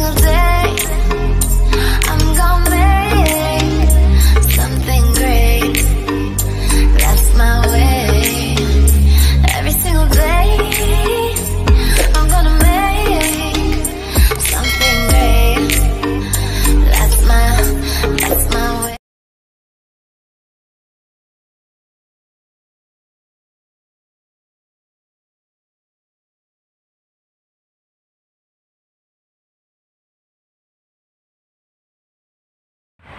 single day I'm gonna make something great. That's my way. Every single day I'm gonna make something great. That's my way.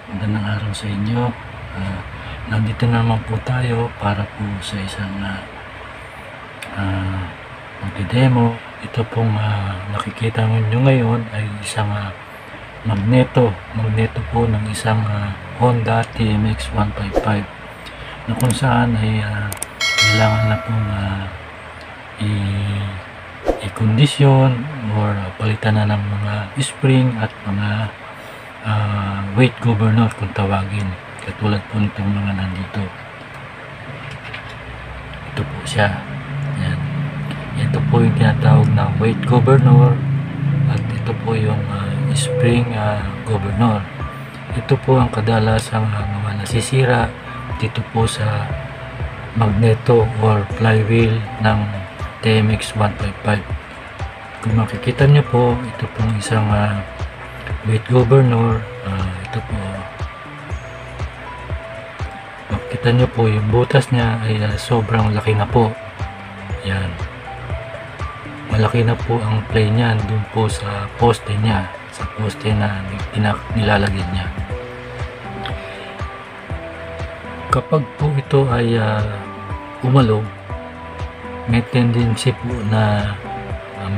Magandang araw sa inyo. Nandito naman po tayo para po sa isang magde-demo. Ito pong nakikita nyo ngayon ay isang magneto po ng isang Honda TMX 155 na kung saan ay kailangan na pong i-kondisyon or palitan na ng mga spring at mga weight governor kung tawagin, katulad po nitong mga nandito. Ito po siya. Yan. Ito po yung tinatawag na weight governor at ito po yung spring governor. Ito po ang kadalasang mga nasisira dito po sa magneto or flywheel ng TMX 155. Kung makikita nyo po, ito pong isang weight governor. Ito po, makikita nyo po yung butas niya ay sobrang laki na po. Yan, malaki na po ang play niyan dun po sa poste niya, sa poste na nilalagyan niya. Kapag po ito ay umalog, may tendency po na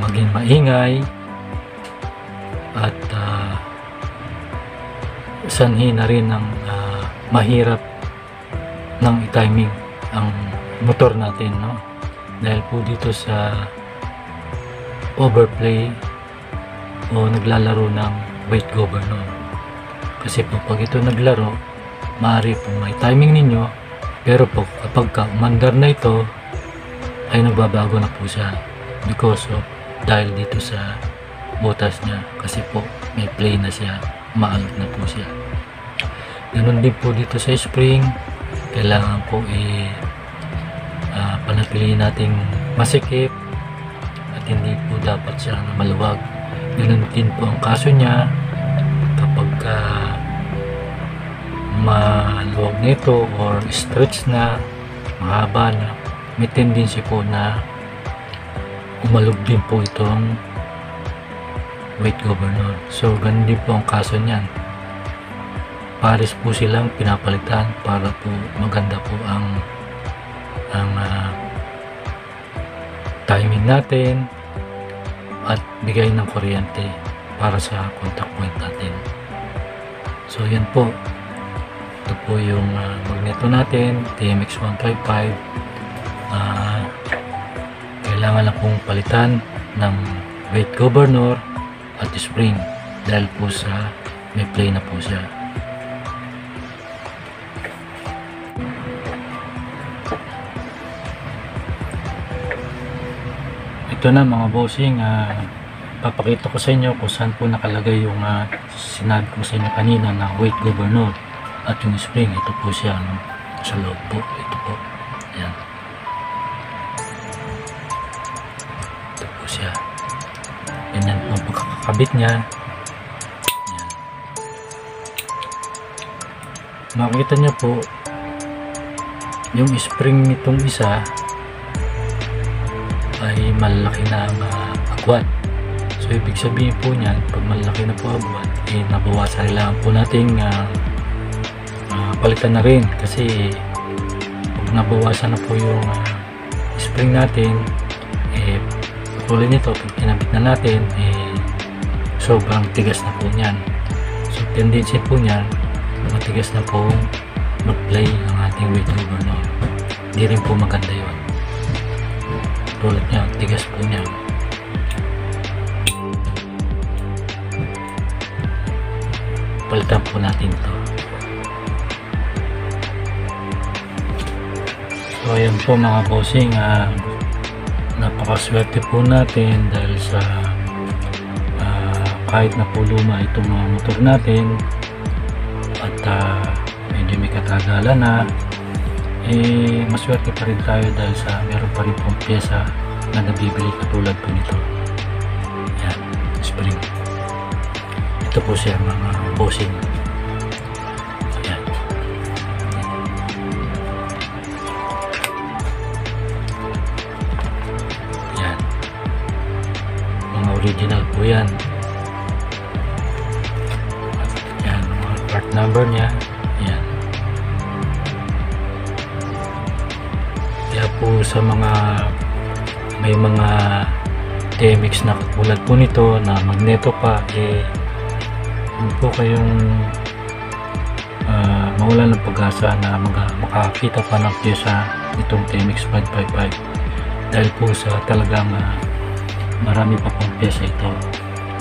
maging maingay at sanhi na rin ng mahirap ng i-timing ang motor natin, no? Dahil po dito sa overplay o naglalaro ng weight governor. Kasi po pag ito naglaro, maaari po may timing ninyo, pero po kapag umandar na ito ay nagbabago na po siya because of dahil dito sa butas niya, kasi po may play na siya, maalag na po siya. Ganun din po dito sa spring, kailangan po panatilihin nating masikip at hindi po dapat siya maluwag. Ganun din po ang kaso niya kapag maluwag nito or stretch na, mahaba na, may tendency po na umalog din po itong weight governor. So ganun din po ang kaso niyan. Pares po silang pinapalitan para po maganda po ang timing natin at bigay ng kuryente para sa contact point natin. So yan po, ito po yung magneto natin, TMX 155. Kailangan na pong palitan ng weight governor at spring dahil po sa may play na po siya. Ito na mga bossing, papakita ko sa inyo kung saan po nakalagay yung sinabi ko sa inyo kanina na weight governor at yung spring. Ito po siya, no? Sa loob po, ito po. Ayan. Ito po siya. Ganyan po ang pagkakabit niya. Ayan. Makikita niyo po yung spring nitong isa ay malaki na ang agwat. So ibig sabihin po niyan, pag malaki na po agwat, nabawasan kailangan po nating palitan na rin, kasi pag nabawasan na po yung spring natin, tulad nito pag kinabit na natin, sobrang tigas na po niyan. So tendency po niyan, matigas na po mag-play ang ating weight governor. Hindi rin po maganda yun. Tulad niya, tigas po niya. Palitan po natin to. So ayan po mga bossing, napakaswerte po natin dahil sa kahit na po luma itong mga motor natin at medyo may katagalan na, maswerte pa rin tayo dahil sa meron pa rin pong pyesa na nabibili katulad po nito. Yan, spring. Ito po siya mga bossing. Yan. Yan. Mga original po yan. Yan, mga part number niya. Yan. Kaya po sa mga may mga TMX na katulad po nito na magneto pa, hindi po kayong mawalan ng pag-asa na makakita pa ng pyesa itong TMX 555 dahil po sa talagang marami pa pong pyesa ito.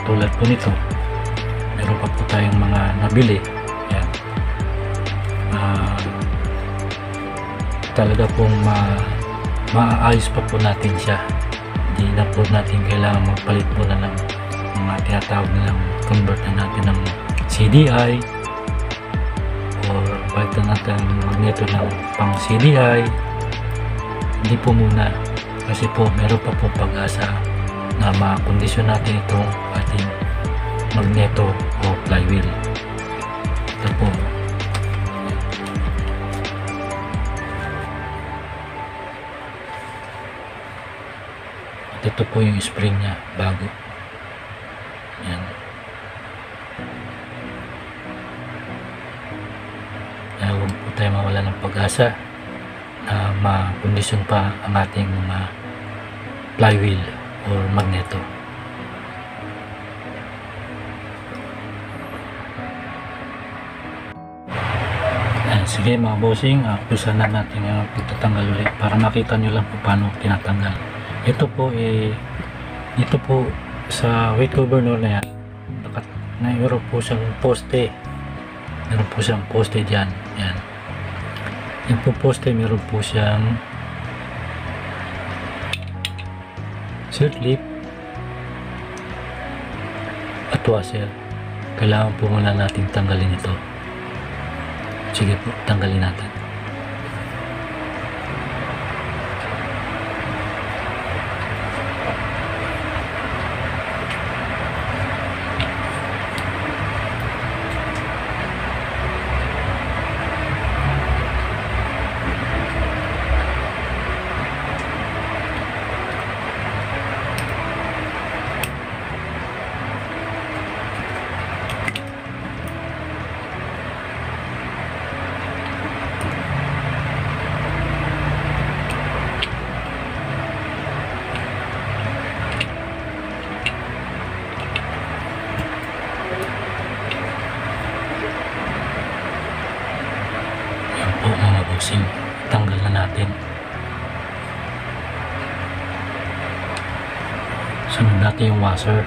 Tulad po nito, meron pa po tayong mga nabili. Yan. Talaga pong maaayos pa po natin siya. Hindi na po natin kailangan magpalit po na ng mga tinatawag nilang convert na natin ng CDI or palitan natin ng magneto ng pang CDI. Hindi po muna, kasi po meron pa po pag-asa na makondisyon natin itong ating magneto o flywheel. Ito po. Ito po yung spring niya, bago. Yan. Kaya huwag po tayo mawala ng pag-asa na makondisyon pa ang ating mga flywheel or magneto. Yan. Sige mga bossing, umpisa na natin yung pagtatanggal ulit para makita nyo lang po paano tinatanggal. Ito po dito po sa weight governor na yan, meron po siyang poste. Meron po siyang poste dyan. Yan. Yung po poste, meron po siyang circlip at washer. Kailangan po muna natin tanggalin ito. Sige po, tanggalin natin. Tanggal na natin. Sunod natin yung washer.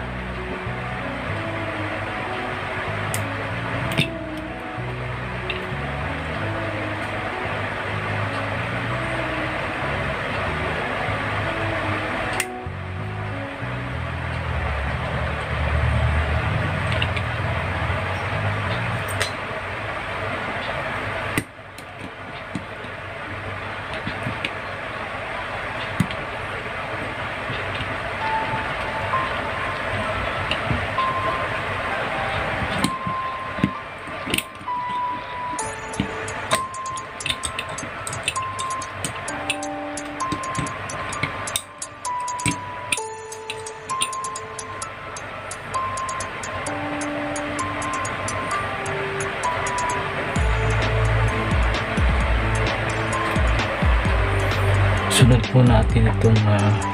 Sunod po natin itong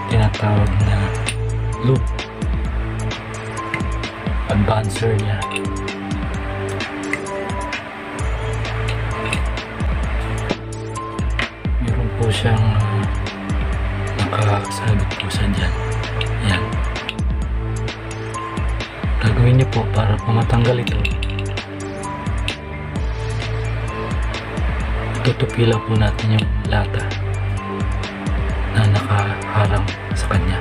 tinatawag na loop advancer niya. Meron po siyang nakasabit po sa dyan. Yan. Gagawin niyo po para matanggal ito. Tutupi lang po natin yung lata na nakaharang sa kanya.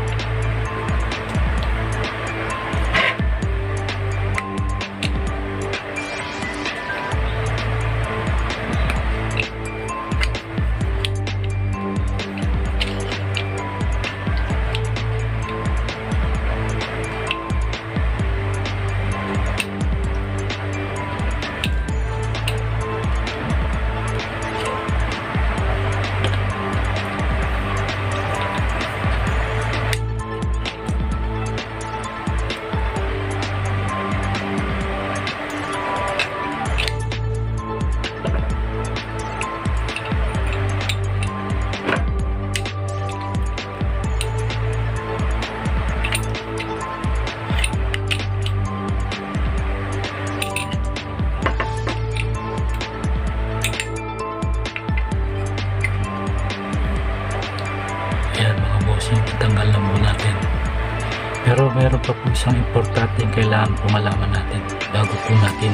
Pero meron pa po isang importante kailangan po malaman natin bago po natin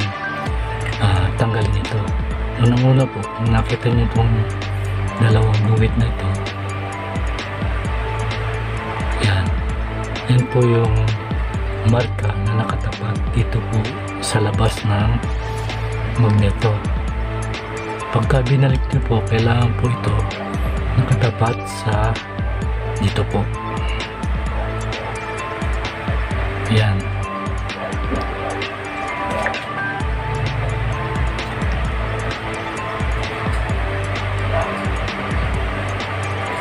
tanggalin ito. Unang-una po, kung nakita niyo itong dalawang guhit na ito, yan po yung marka na nakatapat dito po sa labas ng magneto. Pagka binalik niyo po, kailangan po ito nakatapat sa dito po. Yan.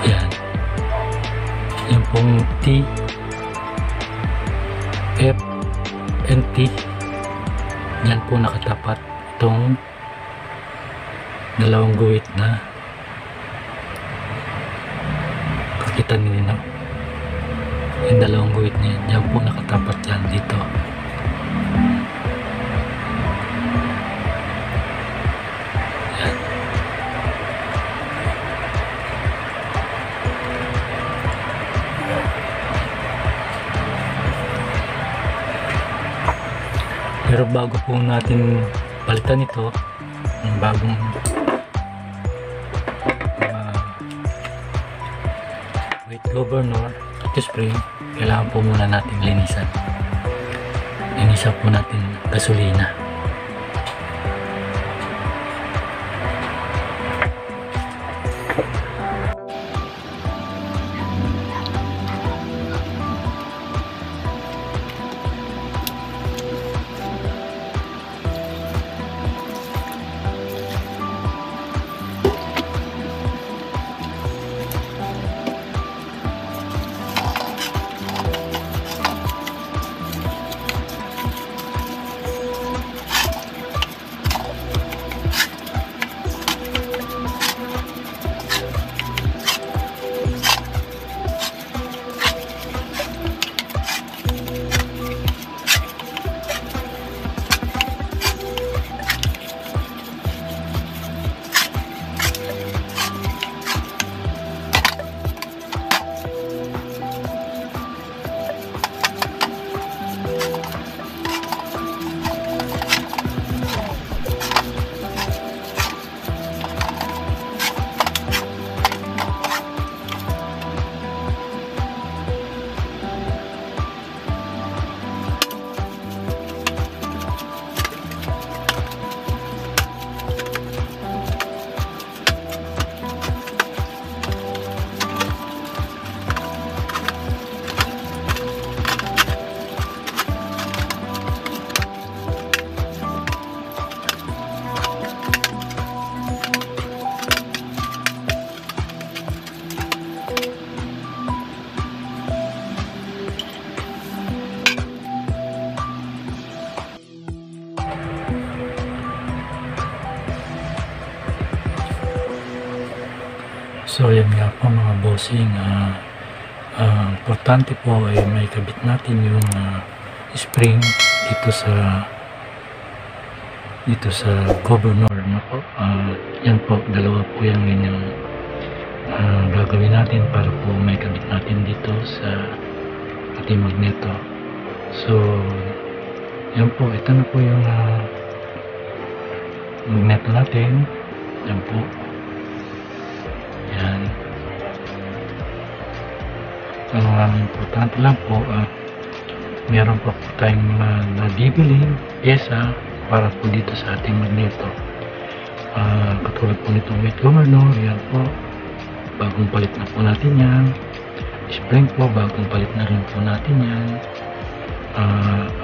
Yan. Yan pong T, F, and T. Yan po nakatapat itong dalawang guhit na kita nila. Yung dalawang guhit na yan po nakatapat yan dito. Yan. Pero bago po natin palitan ito ng bagong weight governor at spring, kailangan po muna natin linisan po natin gasolina. So yan nga po mga bossing, importante po ay may kabit natin yung spring dito sa governor na po. Yan po, dalawa po yung yung gagawin natin para po may kabit natin dito sa ating magneto. So yan po, ito na po yung magneto natin. Yan po. Yan. Ang importante lang po, meron pa po tayong nabibiling pyesa para po dito sa ating magneto. Katulad po nitong weight governor, yan po. Bagong palit na po natin yan. Spring po, bagong palit na rin po natin yan.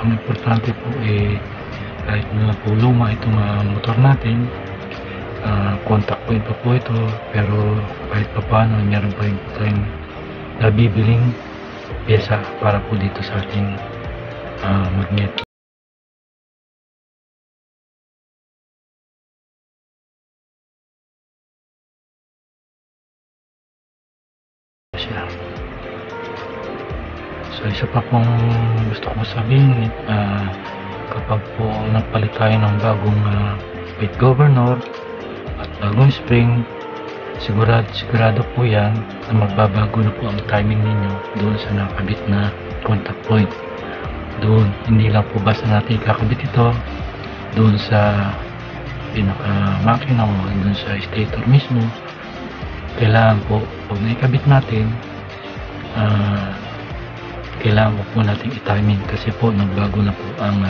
Ang importante po kahit na po luma itong motor natin, contact point pa po ito, pero kahit pa paano meron pa rin tayong nabibiling pyesa para po dito sa ating magneto. So isa pa pong gusto kong sabihin, kapag po nagpalit tayo ng bagong weight governor at bagong spring, sigurado po yan na magbabago na po ang timing ninyo doon sa nakabit na contact point. Doon, hindi lang po basta natin ikakabit ito doon sa pinaka makina o doon sa stator mismo. Kailangan po, pag naikabit natin, kailangan po natin i-timing kasi po nagbago na po ang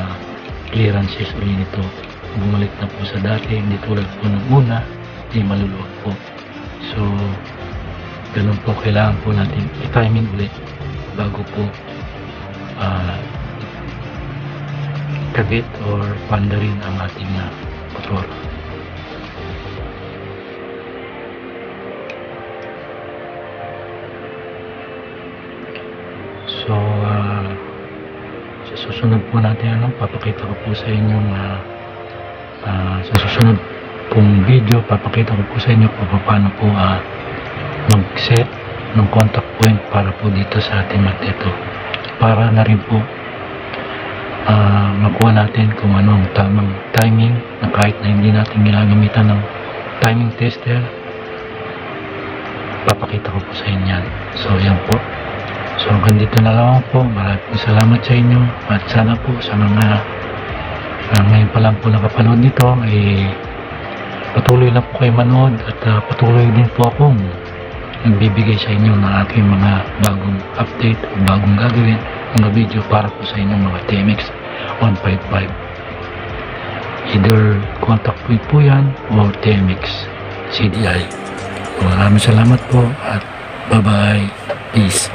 clearances ulit nito. Bumalik na po sa dati, hindi tulad po ng una, hindi maluluwag po. So, ganun po, kailangan po natin i-timing ulit bago po kabit or pandarin ang ating motor. So, sa susunod po natin, papakita ko po sa inyo sa susunod pong video, papakita ko po sa inyo kung paano po mag-set ng contact point para po dito sa ating magneto, para na rin po makuha natin kung ano ang tamang timing na kahit na hindi natin ginagamitan ng timing tester, papakita ko po sa inyo yan. So yan po, so hanggang dito na lang po. Maraming salamat sa inyo at sana po sa mga ngayon pa lang po nakapanood nito ay patuloy lang po kayo manood at patuloy din po akong nagbibigay sa inyo ng aking mga bagong update o bagong gagawin mga video para po sa inyong mga TMX 155, either contact point po yan o TMX CDI. Maraming salamat po at bye bye, peace.